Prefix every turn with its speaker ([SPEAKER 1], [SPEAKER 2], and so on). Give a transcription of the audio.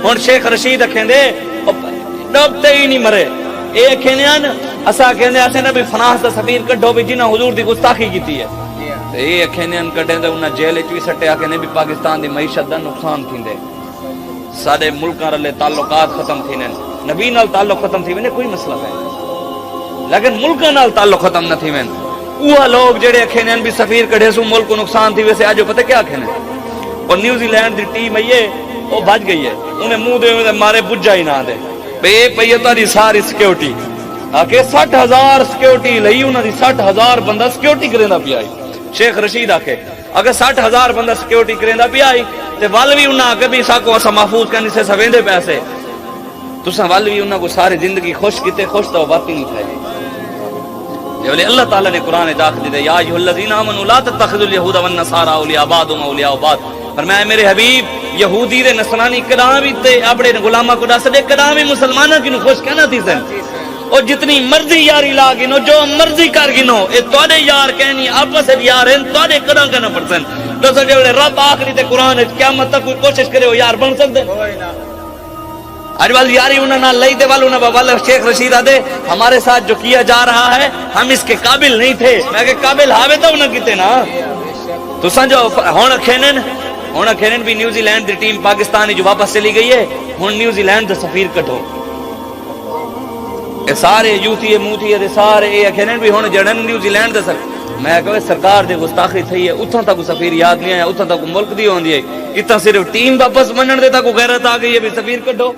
[SPEAKER 1] ہن شیخ رشید کہندے ڈبتے ہی نہیں مرے اے کہنے اسا کہندے اسے نبی فناس دا سفیر کڈو بھی جنہاں حضور دی گستاخی کیتی ہے تے اے کہنے کڈے تے انہاں جیل وچ بھی سٹیا کہ نبی پاکستان دی معیشت دا نقصان تھیندے سارے ملکاں رلے تعلقات ختم تھینے نبی نال تعلق ختم تھی وینے کوئی مسئلہ نہیں لیکن ملکاں نال تعلق ختم نہ تھی وین اوہ لوگ جڑے کہنے بھی سفیر کڈے سو ملک کو نقصان تھی ویسے اج پتہ کیا کہنے اور نیوزی لینڈ دی ٹیم ہے وہ بچ گئی ہے انہیں منہ دے مارے بجا ہی نہ دے بے پئی تاری ساری سیکیورٹی آکے 60,000 سیکیورٹی لئی انہاں دی 60,000 بندہ سیکیورٹی کریندا پیا آئی شیخ رشید آکے اگر 60,000 بندہ سیکیورٹی کریندا پیا آئی تے ول بھی انہاں آکے بھی ساکو اسا محفوظ کرنے سے سویندے پیسے تساں ول بھی انہاں کو ساری زندگی خوش کیتے خوش تو بات ہی نہیں تھے جب اللہ تعالیٰ نے قرآن داخل دے یا ایھا الذین آمنوا لا تتخذوا اليهود والنصارى اولیاء بعضهم اولیاء بعض فرمایا میرے حبیب یہودی دے نصرانی کداں بھی تے اپنے غلاماں کو دس دے کداں بھی مسلماناں کی خوش کہنا تھی سن اور جتنی مرضی یاری لا گنو جو مرضی کر گنو اے تواڈے یار کہنی آپس وچ یار ہیں تواڈے کداں کہنا پڑسن دسو جے رب آخری تے قرآن وچ قیامت تک کوئی کوشش کرے ہو یار بن سکدے آج وال یاری انہاں نال لئی دے وال انہاں وال شیخ رشید آدے ہمارے ساتھ جو کیا جا رہا ہے ہم اس کے قابل نہیں تھے میں کہ قابل ہاوے تو نہ کیتے نا تو سمجھو ہن کھینن بھی نیوزی لینڈ دی ٹیم پاکستانی جو واپس چلی گئی ہے ہن نیوزی لینڈ دا سفیر کٹو اے سارے یوتھی موتھی دے سارے اے کھینن بھی ہن جڑن نیوزی لینڈ دا میں کہ سرکار دے گستاخی تھی ہے اتھاں تک سفیر یاد نہیں آیا اتھاں تک ملک دی ہوندی ہے اتھاں صرف ٹیم واپس منن دے تک غیرت آ گئی ہے بھی سفیر کٹو